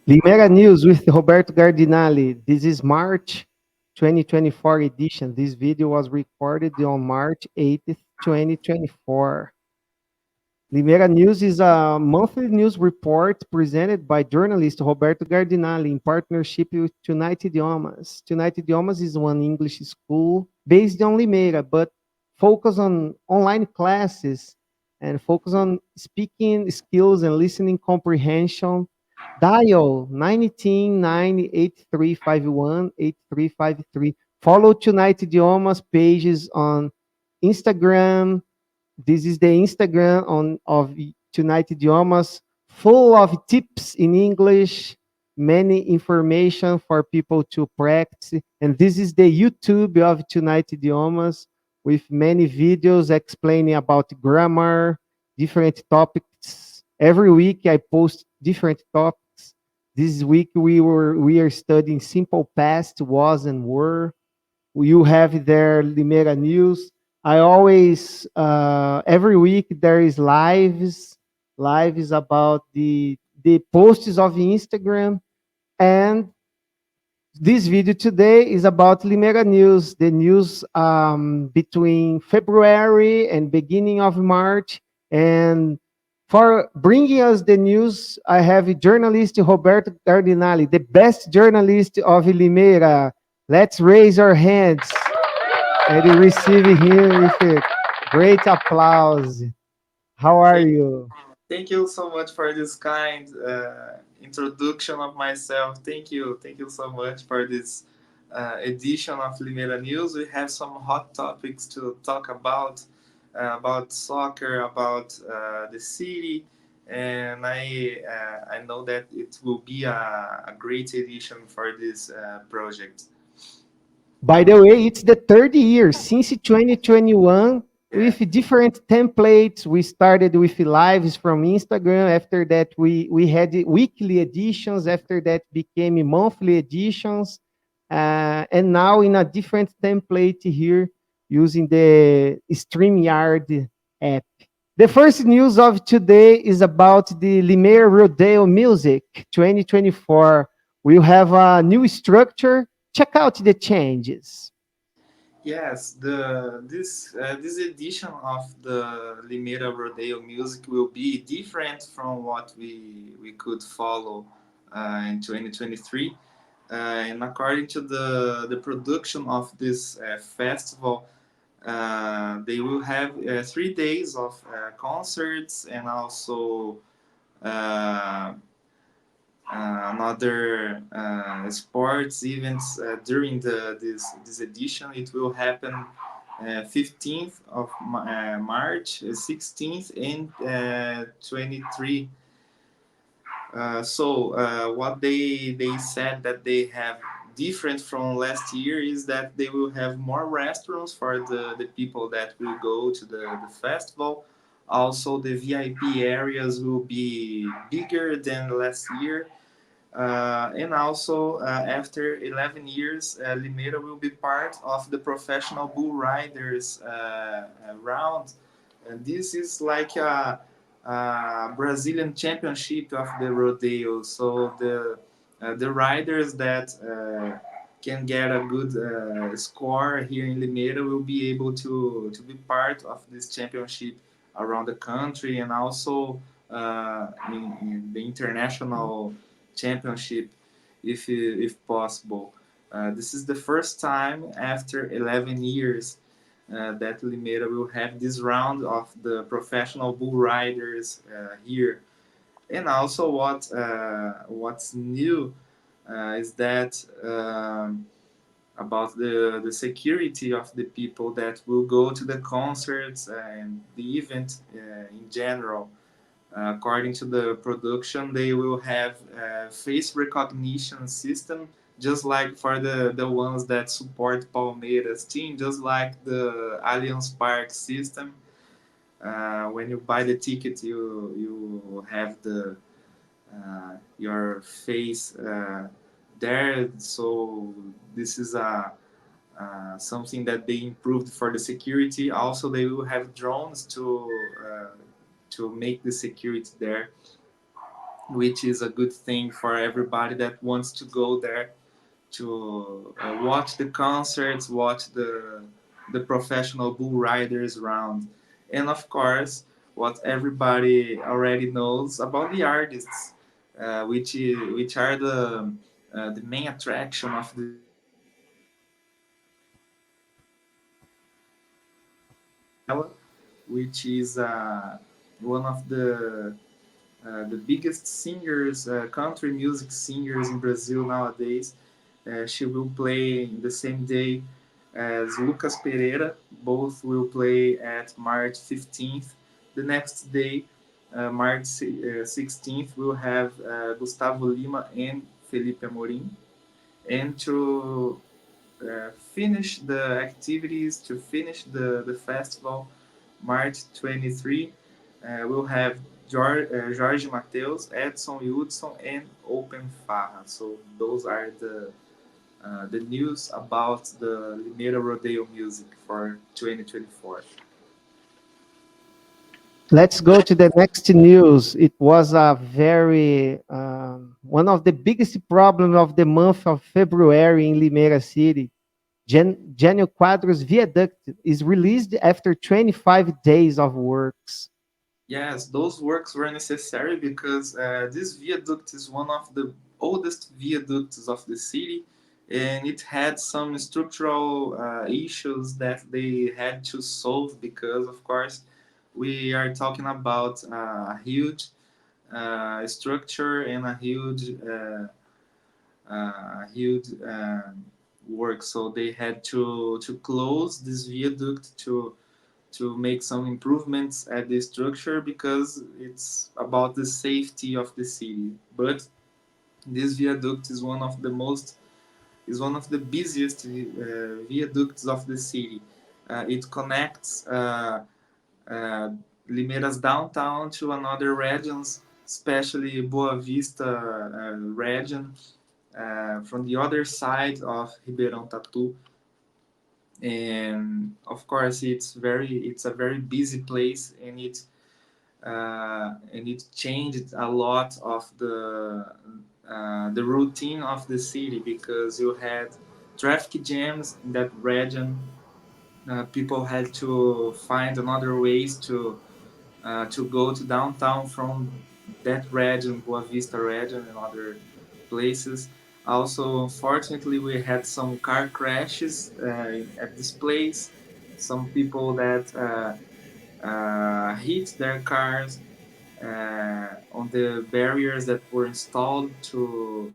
Limeira News with Roberto Gardinalli. This is March 2024 edition. This video was recorded on March 8th, 2024. Limeira News is a monthly news report presented by journalist Roberto Gardinalli in partnership with Tonight Idiomas. Tonight Idiomas is one English school based on Limeira, but focus on online classes and focus on speaking skills and listening comprehension. Dial 19 98351 8353. Follow Tonight Idiomas pages on Instagram. This is the Instagram of Tonight Idiomas, full of tips in English, many information for people to practice. And this is the YouTube of Tonight Idiomas with many videos explaining about grammar, different topics. Every week I post different topics. This week we are studying simple past, was and were. You have there Limeira News. I always every week there is lives about the posts of Instagram, and this video today is about Limeira News, the news between February and beginning of March. And for bringing us the news, I have journalist Roberto Gardinalli, the best journalist of Limeira. Let's raise our hands and receive him with a great applause. How are Thank, you? thank you so much for this kind introduction of myself. Thank you so much for this edition of Limeira News. We have some hot topics to talk about soccer, about the city, and I know that it will be a great edition for this project. By the way, it's the third year since 2021 Yeah. with different templates. We started with lives from Instagram. After that, we had weekly editions. After that, became monthly editions. And now in a different template here using the StreamYard app. The first news of today is about the Limeira Rodeo Music 2024. We'll have a new structure. Check out the changes. Yes, this edition of the Limeira Rodeo Music will be different from what we could follow in 2023. And according to the production of this festival, they will have 3 days of concerts and also uh, another sports events during this edition. It will happen 15th of March, 16th, and 23. What they said that they have different from last year is that they will have more restaurants for the people that will go to the festival. Also, the VIP areas will be bigger than last year, and also, after 11 years, Limeira will be part of the professional bull riders round. And this is like a Brazilian championship of the rodeo. So the riders that can get a good score here in Limeira will be able to be part of this championship around the country and also in the international championship if possible. This is the first time after 11 years that Limeira will have this round of the professional bull riders here. And also, what's new is that about the security of the people that will go to the concerts and the event in general. According to the production, they will have a face recognition system, just like for the ones that support Palmeiras team, just like the Allianz Park system. When you buy the ticket, you have the your face there. So this is a something that they improved for the security. Also, they will have drones to make the security there. which is a good thing for everybody that wants to go there to watch the concerts, watch the professional bull riders around, and of course, what everybody already knows about the artists, which are the main attraction of the city. Which is one of the biggest singers, country music singers in Brazil nowadays. She will play the same day as Lucas Pereira. Both will play at March 15th. The next day, March 16th, we'll have Gustavo Lima and Felipe Amorim. And to finish the activities, to finish the festival, March 23, we'll have Jorge Mateus, Edson Hudson, and Open Farra. So those are the news about the Limeira Rodeo music for 2024. Let's go to the next news. It was a very one of the biggest problems of the month of February in Limeira City. Genio Quadros Viaduct is released after 25 days of works. Yes, those works were necessary because this viaduct is one of the oldest viaducts of the city, and it had some structural issues that they had to solve because, of course, we are talking about a huge structure and a huge work. So they had to close this viaduct to make some improvements at the structure because it's about the safety of the city. But this viaduct is one of the busiest viaducts of the city. It connects uh, Limeira's downtown to another regions, especially Boa Vista region, from the other side of Ribeirão Tatu. And of course, it's a very busy place, and it changed a lot of the routine of the city because you had traffic jams in that region. People had to find another ways to go to downtown from that region, Boa Vista region, and other places. Also, unfortunately, we had some car crashes at this place. Some people that hit their cars on the barriers that were installed to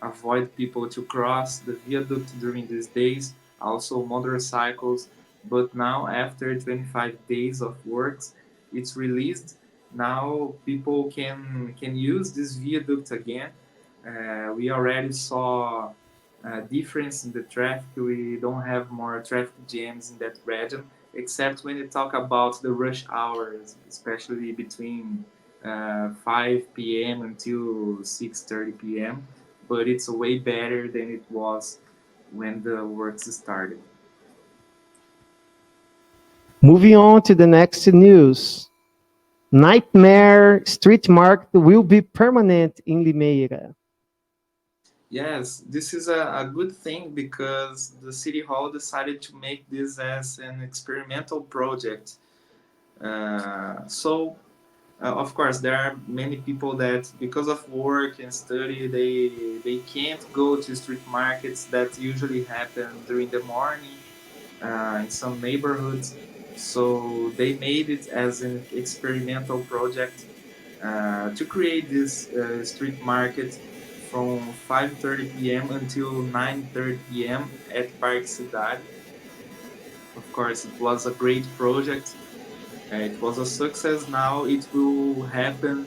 avoid people to cross the viaduct during these days, also motorcycles. But now, after 25 days of works, it's released. Now people can use this viaduct again. We already saw a difference in the traffic. We don't have more traffic jams in that region, except when you talk about the rush hours, especially between 5 p.m. until 6:30 p.m. But it's way better than it was when the works started. Moving on to the next news. Nightmare Street Market will be permanent in Limeira. Yes, this is a good thing because the city hall decided to make this as an experimental project. Of course, there are many people that, because of work and study, they can't go to street markets that usually happen during the morning in some neighborhoods. So they made it as an experimental project to create this street market from 5:30 p.m. until 9:30 p.m. at Parque Cidade. Of course, it was a great project. It was a success. Now it will happen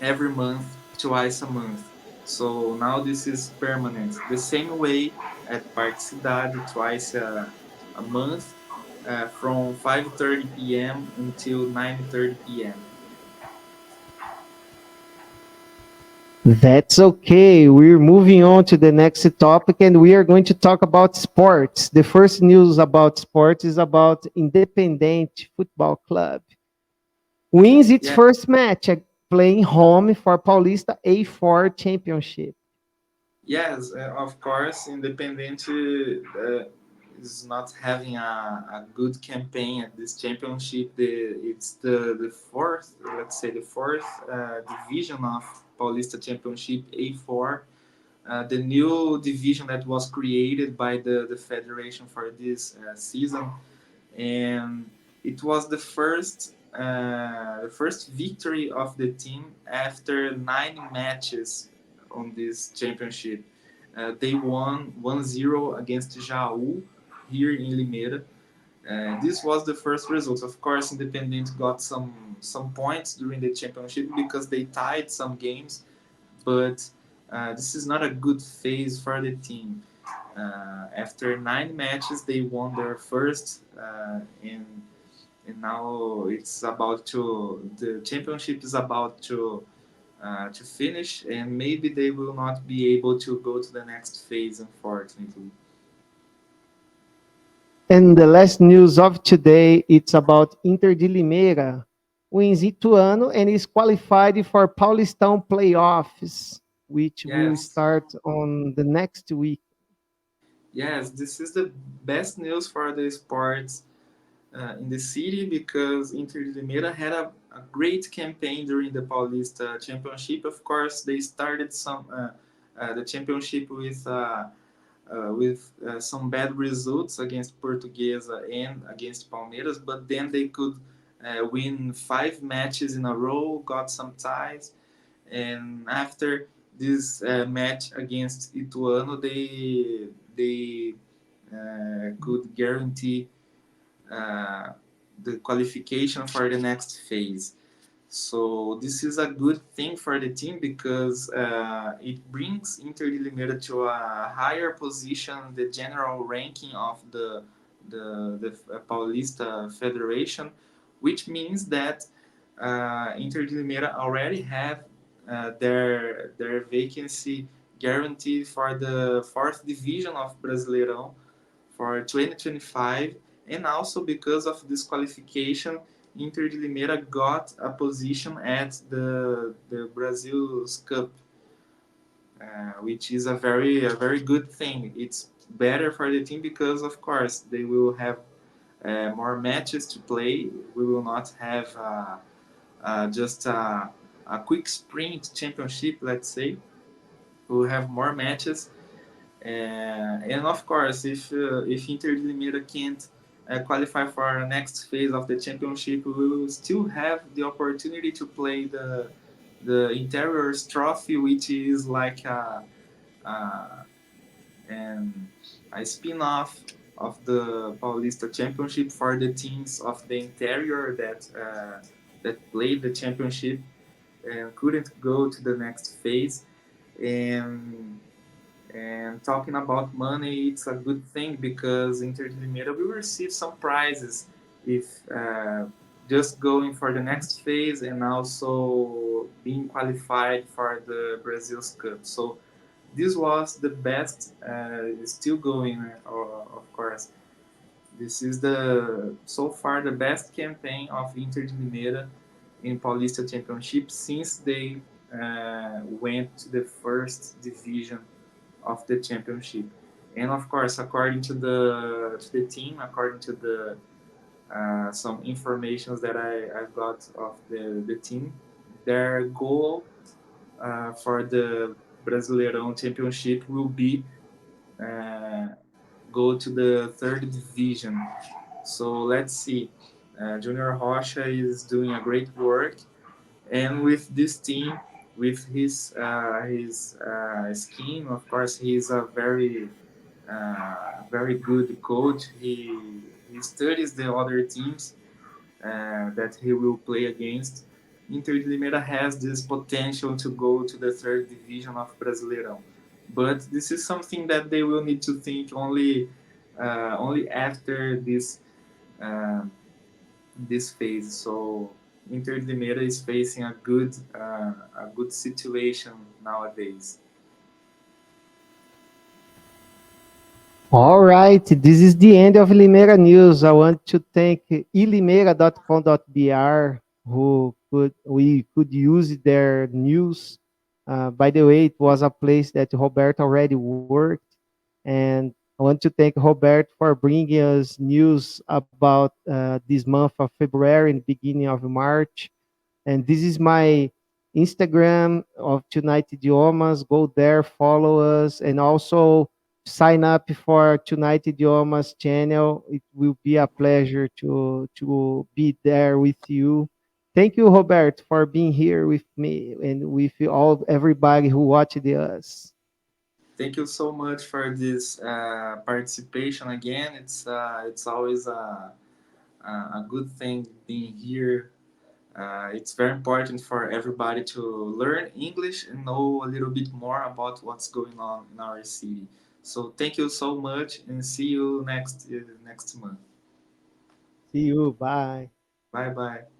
every month, twice a month. So now this is permanent. The same way at Parque Cidade, twice a month, from 5:30 p.m. until 9:30 p.m. That's okay. We're moving on to the next topic and we are going to talk about sports. The first news about sports is about Independente Football Club. Wins its Yeah, first match playing home for Paulista A4 Championship. Yes, of course, Independente is not having a good campaign at this championship. It's the fourth, let's say the fourth division of Paulista Championship A4, the new division that was created by the federation for this season, and it was the first victory of the team after 9 matches on this championship. They won 1-0 against Jaú here in Limeira. This was the first result. Of course, Independent got some points during the championship because they tied some games, but this is not a good phase for the team. After 9 matches, they won their first, and now it's about to the championship is about to finish, and maybe they will not be able to go to the next phase, unfortunately. And the last news of today, it's about Inter de Limeira, wins Ituano and is qualified for Paulistão playoffs, which will Yes, start on the next week. yes, this is the best news for the sports in the city because Inter de Limeira had a great campaign during the Paulista Championship. Of course, they started the championship with some bad results against Portuguesa and against Palmeiras, but then they could win 5 matches in a row, got some ties, and after this match against Ituano, they could guarantee uh, the qualification for the next phase. So this is a good thing for the team because it brings Inter de Limeira to a higher position, the general ranking of the Paulista Federation, which means that Inter de Limeira already have their vacancy guaranteed for the fourth division of Brasileirão for 2025, and also because of this qualification, Inter de Limeira got a position at the Brazil's Cup, which is a very good thing. It's better for the team because, of course, they will have more matches to play. We will not have just a quick sprint championship, let's say. We will have more matches, and of course, if Inter de Limeira can't qualify for our next phase of the championship, we will still have the opportunity to play the Interiors Trophy, which is like a, an, a spin-off of the Paulista Championship for the teams of the interior that played the championship and couldn't go to the next phase. And talking about money, it's a good thing because Inter de Limeira will receive some prizes if just going for the next phase and also being qualified for the Brazil's Cup. So this was the best, still going, of course. This is the so far the best campaign of Inter de Limeira in Paulista Championship since they went to the first division of the championship. And of course, according to the team, according to the some informations that I got of the team, their goal for the Brasileirão Championship will be uh, go to the third division. So let's see. Junior Rocha is doing a great work, and with this team, with his scheme, of course, he's a very good coach. He studies the other teams that he will play against. Inter de Limeira has this potential to go to the third division of Brasileirão, but this is something that they will need to think only after uh, this phase. So Inter de Limeira is facing a good situation nowadays. All right, this is the end of Limeira News. I want to thank ilimeira.com.br who could we could use their news. By the way, it was a place that Roberto already worked, and I want to thank Roberto for bringing us news about this month of February and beginning of March. And this is my Instagram of Tonight Idiomas. Go there, follow us, and also sign up for Tonight Idiomas channel. It will be a pleasure to be there with you. Thank you, Robert, for being here with me and with all everybody who watched us. Thank you so much for this participation again. It's always a good thing being here. It's very important for everybody to learn English and know a little bit more about what's going on in our city. So thank you so much and see you next month. See you. Bye. Bye bye.